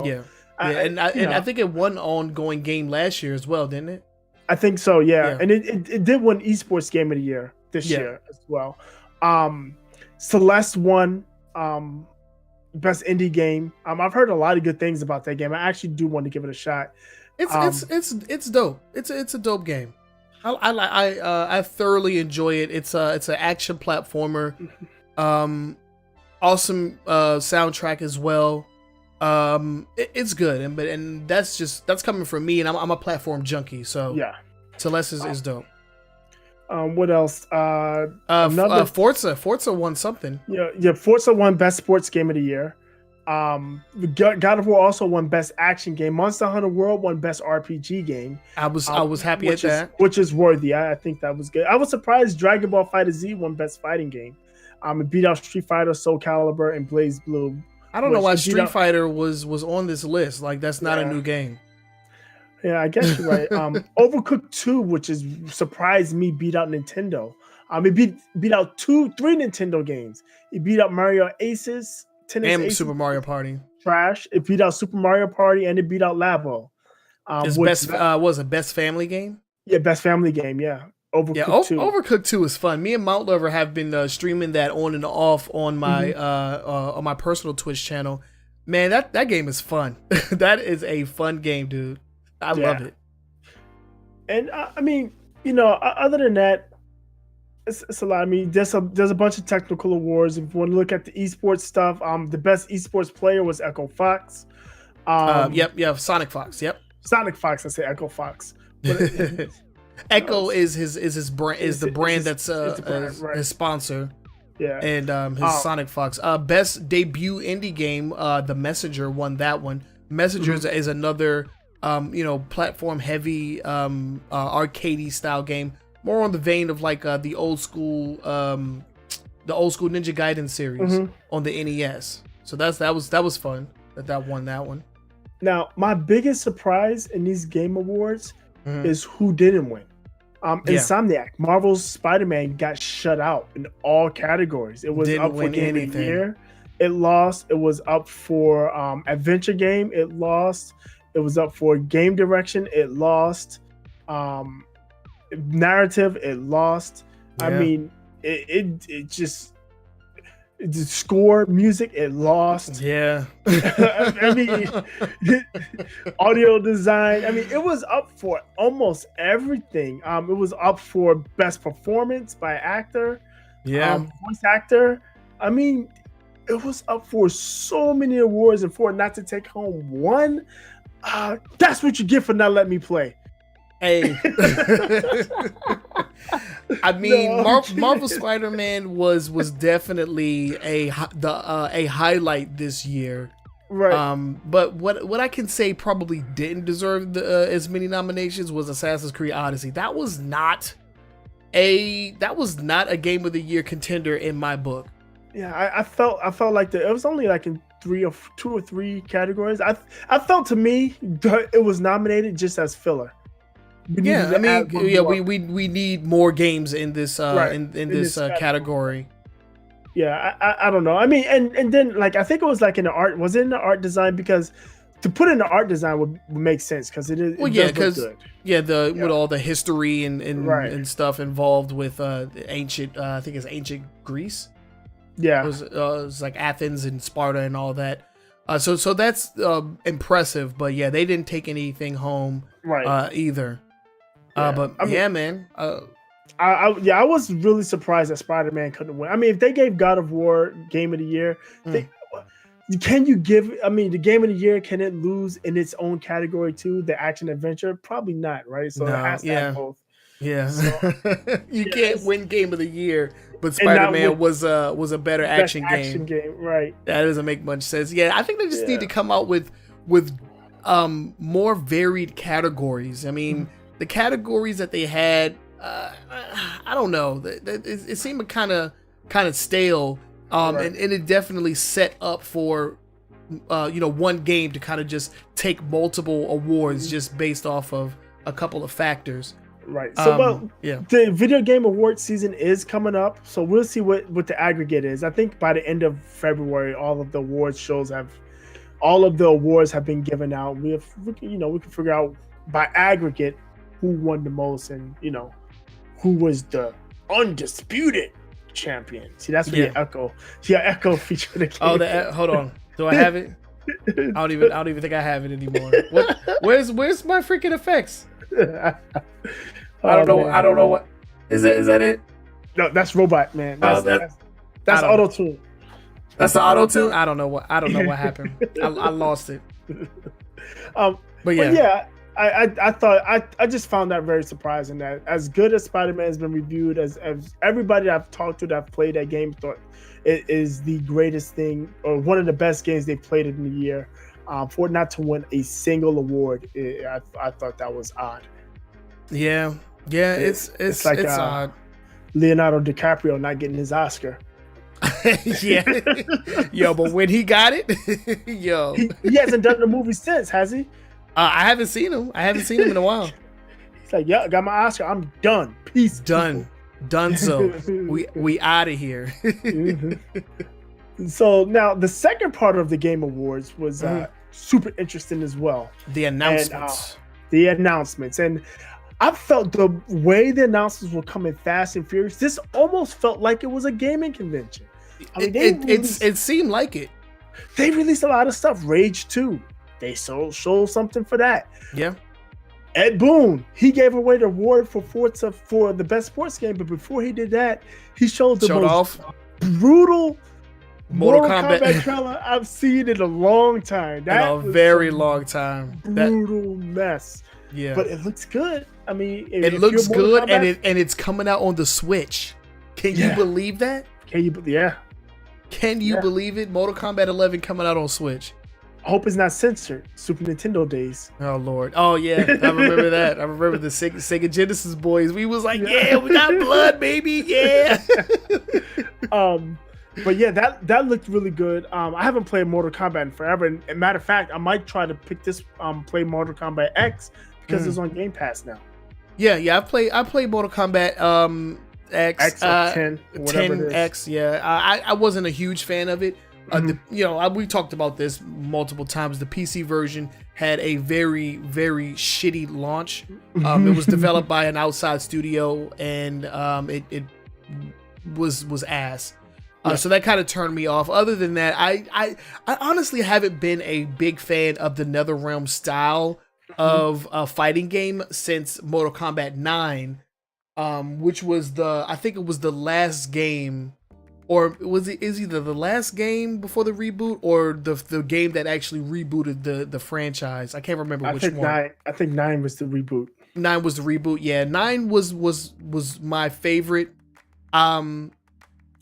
I think it won ongoing game last year as well, didn't it? I think so, yeah. And it did win esports game of the year this year as well. Celeste won best indie game. I've heard a lot of good things about that game. I actually do want to give it a shot. It's dope. It's a dope game. I thoroughly enjoy it. It's an action platformer. Awesome soundtrack as well. It's good, and that's coming from me, and I'm a platform junkie. So Celeste is dope. What else? Forza won something. Yeah. Forza won best sports game of the year. God of War also won best action game. Monster Hunter World won best RPG game. I was happy at that, which is worthy. I think that was good. I was surprised Dragon Ball FighterZ won best fighting game. It beat out Street Fighter, Soul Calibur, and Blaze Blue. I don't know why Street Fighter was on this list. Like, that's not a new game. Yeah, I guess you're right. Overcooked 2, which is surprised me, beat out Nintendo. It beat out 3 Nintendo games. It beat out Mario Aces, Tennis Aces, Super Mario Party. Trash. It beat out Super Mario Party, and it beat out Labo. Best family game? Yeah, best family game. Yeah. Overcooked 2. Overcooked 2 is fun. Me and Mount Lover have been streaming that on and off on my personal Twitch channel. Man, that game is fun. That is a fun game, dude. I love it. And other than that, it's a lot. I mean, there's a bunch of technical awards. If you want to look at the esports stuff, the best esports player was Echo Fox. Sonic Fox. Yep. Sonic Fox. I say Echo Fox. But Echo is his brand, is the brand that's his sponsor. Yeah. And his Sonic Fox. Best debut indie game, The Messenger won that one. Messenger is another platform heavy arcadey style game, more on the vein of like the old school Ninja Gaiden series on the NES. So that was fun that won that one. Now, my biggest surprise in these game awards is who didn't win. Insomniac, Marvel's Spider-Man got shut out in all categories. It was up for game of the year. It lost. It was up for adventure game. It lost. It was up for game direction. It lost. Narrative. It lost. Yeah. I mean, it just the score, music. It lost. Yeah. I mean, audio design. I mean, it was up for almost everything. It was up for best performance by actor. Yeah. Voice actor. I mean, it was up for so many awards, and for it not to take home one, that's what you get for not letting me play. Hey, I mean, Marvel Spider-Man was definitely a highlight this year, right? But what I can say probably didn't deserve as many nominations was Assassin's Creed Odyssey. That was not a Game of the Year contender in my book. Yeah, I felt like it was only like in two or three categories. I felt to me it was nominated just as filler. We need more games in this in this category. Yeah, I don't know. I mean, and then like I think it was like in the art. Was it in the art design? Because to put in the art design would make sense because it is. Well, yeah, because with all the history and stuff involved with ancient. I think it's ancient Greece. Yeah, it was like Athens and Sparta and all that. So that's impressive. But yeah, they didn't take anything home either. Yeah. But I mean, yeah, man. I was really surprised that Spider-Man couldn't win. I mean, if they gave God of War Game of the Year, can you give? I mean, the Game of the Year, can it lose in its own category too? The action adventure, probably not, right? So it has to have both. Yeah, so, you can't win Game of the Year, but Spider-Man was a better action game, right? That doesn't make much sense. Yeah, I think they just need to come out with more varied categories. I mean, the categories that they had, I don't know, it seemed kind of stale, and it definitely set up for one game to kind of just take multiple awards just based off of a couple of factors. Right. So, the video game award season is coming up, so we'll see what the aggregate is. I think by the end of February, all of the awards have been given out. We can figure out by aggregate who won the most and who was the undisputed champion. See, that's where your echo feature the game. Hold on. Do I have it? I don't even think I have it anymore. Where's my freaking effects? I don't know what is that it? No, that's robot, man. That's auto tune. That's the auto tune. I don't know what happened. I lost it. But yeah, I thought I just found that very surprising that as good as Spider-Man has been reviewed, as everybody I've talked to that have played that game thought it is the greatest thing or one of the best games they've played in the year. For it not to win a single award, I thought that was odd. Yeah, it's like odd. Leonardo DiCaprio not getting his Oscar. Yeah, but when he got it, he hasn't done the movie since, has he? I haven't seen him in a while. He's like, yeah, got my Oscar. I'm done. Peace. Done. So we out of here. So now the second part of the Game Awards was super interesting as well. The announcements. And I felt the way the announcements were coming fast and furious. This almost felt like it was a gaming convention. I mean, it seemed like it. They released a lot of stuff. Rage 2. They showed something for that. Yeah. Ed Boon, he gave away the award for Forza for the best sports game, but before he did that, he showed most brutal Mortal Kombat trailer I've seen in a long time. Very long time. Brutal mess. Yeah. But it looks good. I mean, it looks good, and it's coming out on the Switch. Can you believe that? Can you believe it? Mortal Kombat 11 coming out on Switch. I hope it's not censored. Super Nintendo days. Oh Lord. Oh yeah, I remember that. I remember the Sega Genesis boys. We was like, yeah, we got blood, baby. Yeah. But yeah, that looked really good. I haven't played Mortal Kombat in forever. And matter of fact, I might try to pick this play Mortal Kombat X because it's on Game Pass now. Yeah. I played Mortal Kombat X 10, whatever 10X. Yeah, I wasn't a huge fan of it, We talked about this multiple times. The PC version had a very, very shitty launch. It was developed by an outside studio, and it was ass. So that kind of turned me off. Other than that, I honestly haven't been a big fan of the NetherRealm style of a fighting game since Mortal Kombat 9, which was I think it was the last game. Or is either the last game before the reboot or the game that actually rebooted the franchise? I can't remember which one. I think 9 was the reboot. 9 was the reboot. Yeah, 9 was my favorite out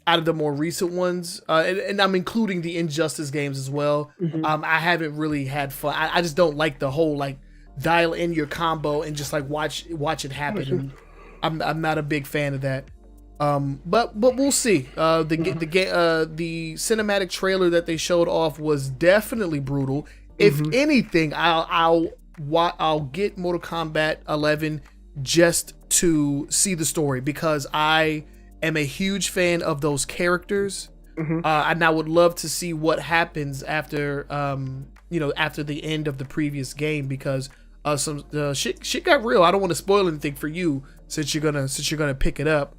of the more recent ones. And I'm including the Injustice games as well. I haven't really had fun. I just don't like the whole like dial in your combo and just like watch it happen. I'm not a big fan of that. But we'll see. The cinematic trailer that they showed off was definitely brutal. If anything, I'll get Mortal Kombat 11 just to see the story, because I am a huge fan of those characters, and I would love to see what happens after after the end of the previous game, because some shit got real. I don't want to spoil anything for you since you're gonna pick it up.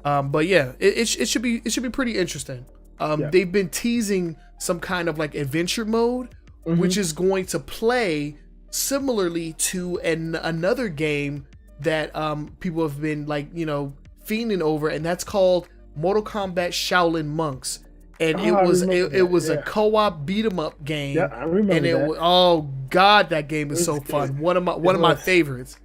But yeah, it should be pretty interesting. They've been teasing some kind of like adventure mode, which is going to play similarly to another game that people have been like fiending over, and that's called Mortal Kombat Shaolin Monks. And it was a co-op beat 'em up game. Yeah, I remember and that. Oh god, that game is so fun. One of my favorites.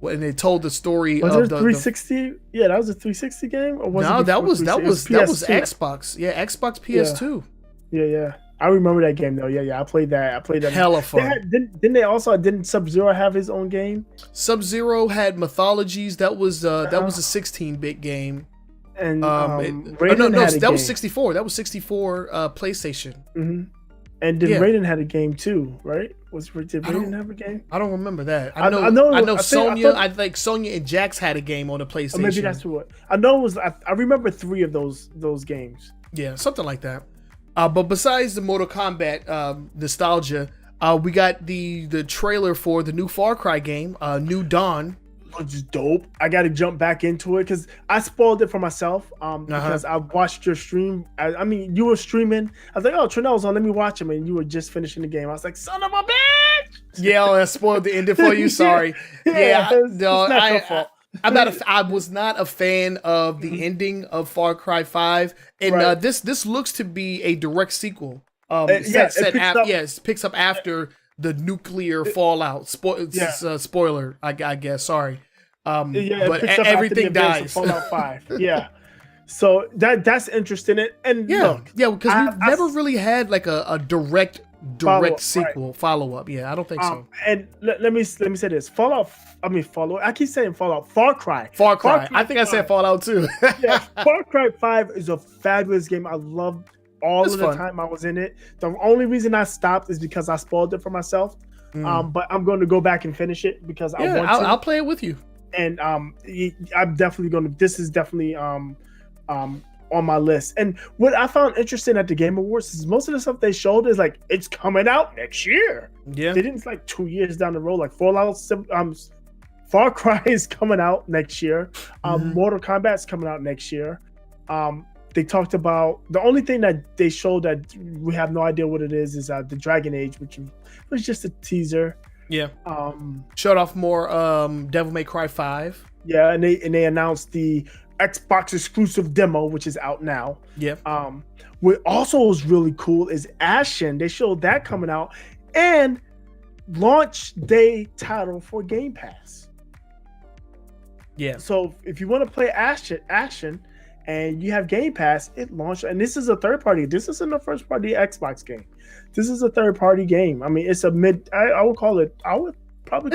And they told the story was of it 360. Yeah, that was a 360 game. Or was no, it that was PS2? Xbox. Yeah, Xbox PS2. Yeah. I remember that game though. Yeah. I played that. Hella fun. Didn't Sub-Zero have his own game? Sub-Zero had Mythologies. That was a 16-bit game. And that was 64. That was 64 PlayStation. And then Raiden had a game too, right? Did Raiden have a game? I don't remember that. I know Sonya. I think Sonya and Jax had a game on the PlayStation. Maybe that's what. I know it was. I remember 3 of those games. Yeah, something like that. But besides the Mortal Kombat nostalgia, we got the trailer for the new Far Cry game, New Dawn. Which is dope. I got to jump back into it because I spoiled it for myself. Because I watched your stream. I mean, you were streaming. I was like, "Oh, Trenell's on. Let me watch him." And you were just finishing the game. I was like, "Son of a bitch!" Yeah, I spoiled the ending for you. Sorry. It's not your fault. I was not a fan of the ending of Far Cry 5, and this looks to be a direct sequel. It picks up after the nuclear fallout. Spoiler, I guess. Sorry. But everything dies. Fallout 5. Yeah. So that's interesting. And look, because we've never really had like a direct sequel follow up. Yeah, I don't think so. And let me say this: Fallout. I keep saying Fallout. Far Cry. I think I said Fallout too. Yeah, Far Cry 5 is a fabulous game. I loved all of the time I was in it. The only reason I stopped is because I spoiled it for myself. But I'm going to go back and finish it because I want to. I'll play it with you. And I'm definitely going to. This is definitely on my list. And what I found interesting at the Game Awards is most of the stuff they showed is like it's coming out next year. Yeah, they didn't like 2 years down the road. Like Far Cry is coming out next year. Mortal Kombat's coming out next year. They talked about the only thing that they showed that we have no idea what it is the Dragon Age, which was just a teaser. Yeah. Showed off more Devil May Cry 5. Yeah, and they announced the Xbox exclusive demo, which is out now. Yeah. What also was really cool is Ashen. They showed that coming out and launch day title for Game Pass. Yeah. So if you want to play Ashen and you have Game Pass, it launched, and this is a third party. This isn't a first party Xbox game. This is a third party game. I mean, it's a mid. I would probably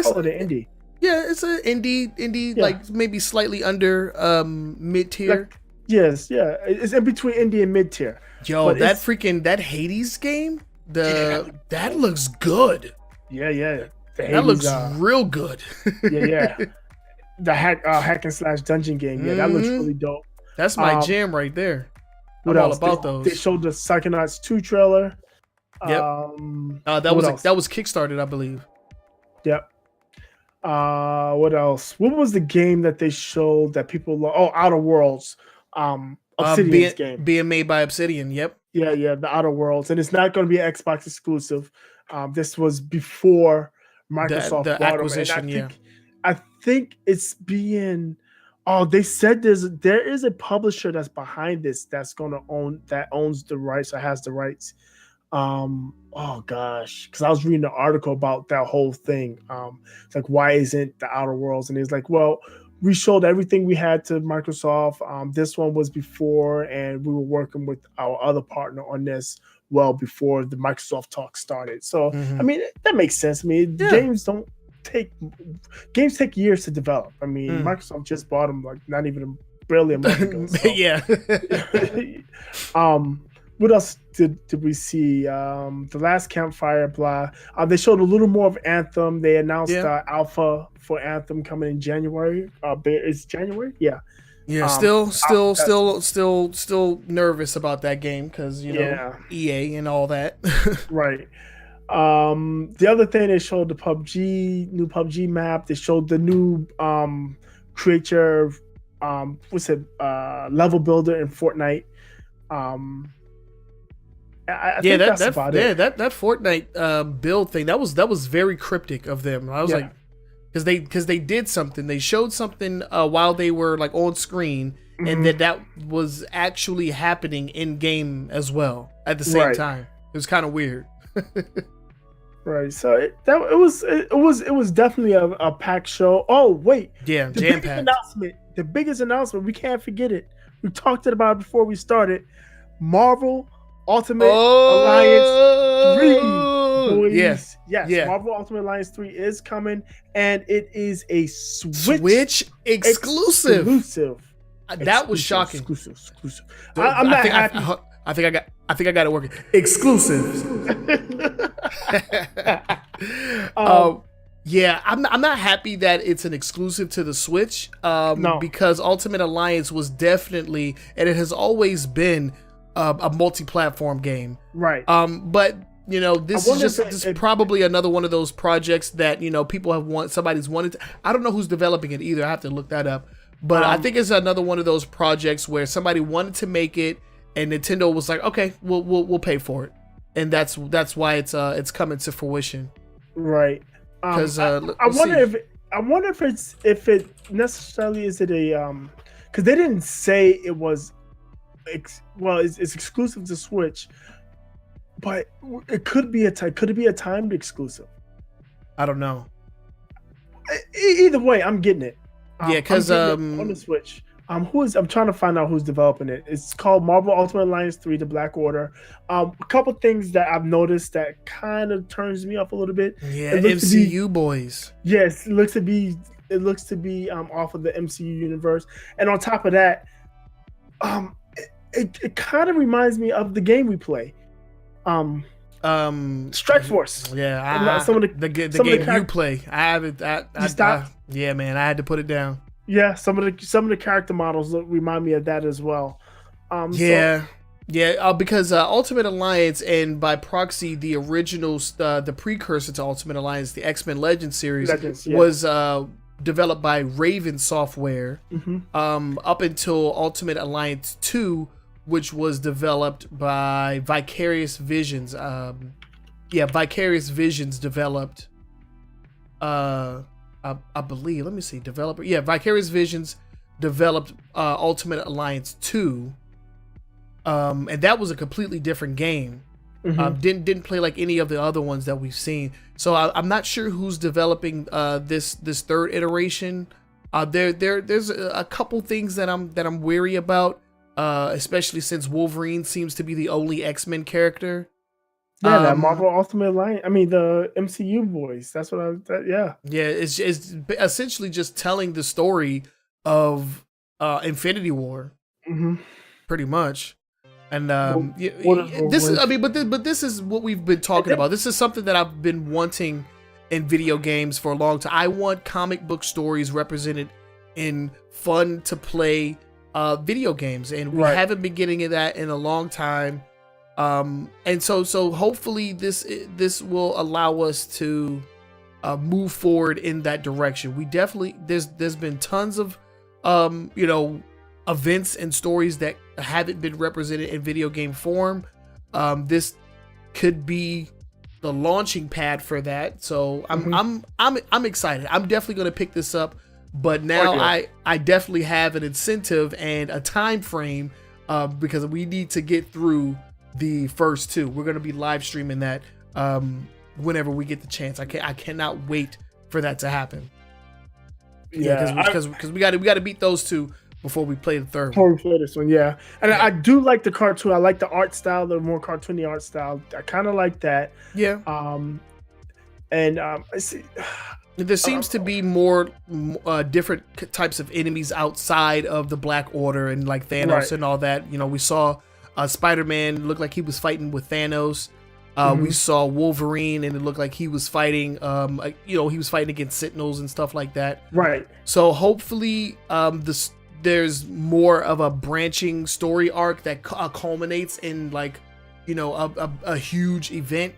call it an indie. Yeah, it's an indie, like maybe slightly under mid tier. Yes, it's in between indie and mid tier. Yo, that Hades game, that looks good. Yeah. That looks real good. Yeah. The hack and slash dungeon game. Yeah, that looks really dope. That's my jam right there. I'm all about those. They showed the Psychonauts 2 trailer. Yep. That was kickstarted, I believe. Yep. What else? What was the game that they showed that people love? Oh, Outer Worlds. Obsidian's game being made by Obsidian. Yep. Yeah, the Outer Worlds, and it's not going to be an Xbox exclusive. This was before Microsoft the acquisition. I think it's being. Oh, they said there is a publisher that's behind this that owns the rights or has the rights. Oh gosh, because I was reading an article about that whole thing. It's like, why isn't the Outer Worlds? And he's like, well, we showed everything we had to Microsoft. This one was before, and we were working with our other partner on this well before the Microsoft talk started. So I mean, that makes sense. I mean, games take years to develop. I mean, Microsoft just bought them like not even barely a month ago. So. Yeah. What else did we see? The Last Campfire, blah. They showed a little more of Anthem. They announced alpha for Anthem coming in January. It's January? Yeah. Yeah. Still nervous about that game because EA and all that. Right. The other thing, they showed the new PUBG map. They showed the new creature, level builder in Fortnite. I think that's about it. That Fortnite build thing that was very cryptic of them. I was like, because they did something, they showed something while they were like on screen, and that was actually happening in game as well at the same time. It was kind of weird. Right. So it was definitely a packed show. Oh wait, yeah, the biggest announcement, we can't forget it. We talked about it before we started. Marvel Ultimate Alliance 3. Boys. Yes. Marvel Ultimate Alliance 3 is coming, and it is a Switch exclusive. That was shocking. Exclusive. I'm not happy. I think I got it working. Exclusive. Yeah, I'm not happy that it's an exclusive to the Switch. No. Because Ultimate Alliance was definitely, and it has always been, a multi-platform game. Right. But this is probably another one of those projects that people have somebody's wanted to. I don't know who's developing it either. I have to look that up. But I think it's another one of those projects where somebody wanted to make it, and Nintendo was like, okay, we'll pay for it, and that's why it's coming to fruition. Right. Because I wonder if it necessarily is it a because they didn't say it was it's exclusive to Switch, but it could be a timed exclusive. I don't know. Either way, I'm getting it. Because on the Switch. I'm trying to find out who's developing it. It's called Marvel Ultimate Alliance 3: The Black Order. A couple things that I've noticed that kind of turns me off a little bit. Yeah, MCU boys. Yes, it looks to be off of the MCU universe. And on top of that, it kind of reminds me of the game we play. Strike Force. Yeah, the game you play. I haven't. Yeah, man, I had to put it down. Yeah, some of the character models remind me of that as well. Because Ultimate Alliance, and by proxy the original, the precursor to Ultimate Alliance, the X-Men Legends series, was developed by Raven Software up until Ultimate Alliance 2, which was developed by Vicarious Visions. Vicarious Visions developed. I believe. Let me see. Developer. Yeah, Vicarious Visions developed Ultimate Alliance 2, and that was a completely different game. Didn't play like any of the other ones that we've seen. So I'm not sure who's developing this third iteration. There's a couple things that I'm wary about, especially since Wolverine seems to be the only X-Men character. Yeah, that Marvel Ultimate Alliance. I mean, the MCU boys. That's what yeah. Yeah, it's essentially just telling the story of Infinity War, pretty much. And this is what we've been talking about. This is something that I've been wanting in video games for a long time. I want comic book stories represented in fun to play video games, and we haven't been getting that in a long time. And so hopefully this will allow us to move forward in that direction. We definitely there's been tons of events and stories that haven't been represented in video game form. This could be the launching pad for that. So I'm excited. I'm definitely going to pick this up, but now I definitely have an incentive and a time frame because we need to get through the first two. We're going to be live streaming that whenever we get the chance. I cannot wait for that to happen. Yeah, because we got to beat those two before we play the third one. Before we play this one, yeah. And I do like the cartoon. I like the art style, the more cartoony art style. I kind of like that. Yeah. I see. There seems to be more different types of enemies outside of the Black Order and like Thanos and all that. We saw Spider-Man look like he was fighting with Thanos. We saw Wolverine and it looked like he was fighting, he was fighting against Sentinels and stuff like that. Right. So hopefully there's more of a branching story arc that culminates in like, a huge event.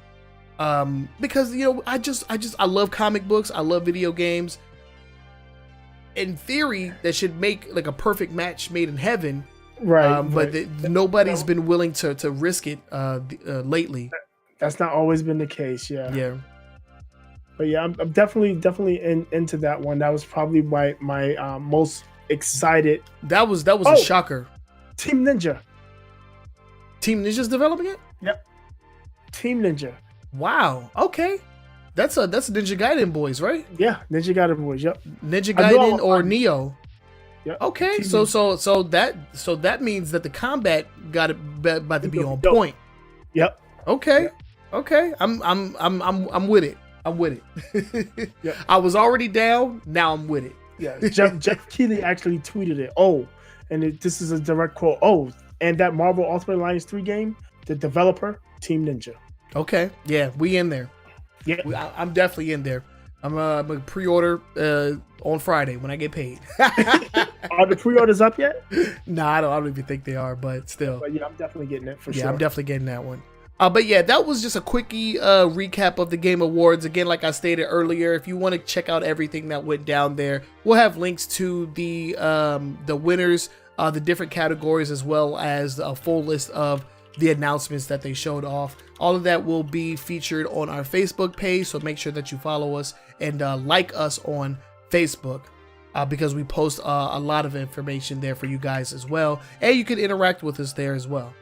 Because, I love comic books. I love video games. In theory, that should make like a perfect match made in heaven. Right. But nobody's been willing to risk it lately. That's not always been the case. Yeah. Yeah. But yeah, I'm definitely into that one. That was probably my most excited. That was a shocker. Team Ninja. Team Ninja's developing it? Yep. Team Ninja. Wow. Okay. That's Ninja Gaiden boys, right? Yeah, Ninja Gaiden boys. Yep. Ninja Gaiden or Neo. Yep. Okay. So that means that the combat got about to be on point. Yep. Okay. Yep. Okay. I'm with it. I'm with it. Yep. I was already down. Now I'm with it. Yeah. Jeff Keighley actually tweeted it. Oh, and this is a direct quote. Oh, and that Marvel Ultimate Alliance 3 game, the developer, Team Ninja. Okay. Yeah, we in there. Yeah. I'm definitely in there. I'm gonna pre-order on Friday when I get paid. Are the pre-orders up yet? Nah, I don't even think they are, but still. But yeah, I'm definitely getting it for sure. Yeah, I'm definitely getting that one. But yeah, that was just a quickie recap of the Game Awards. Again, like I stated earlier, if you want to check out everything that went down there, we'll have links to the winners, the different categories, as well as a full list of the announcements that they showed off. All of that will be featured on our Facebook page, so make sure that you follow us and like us on Facebook because we post a lot of information there for you guys as well, and you can interact with us there as well.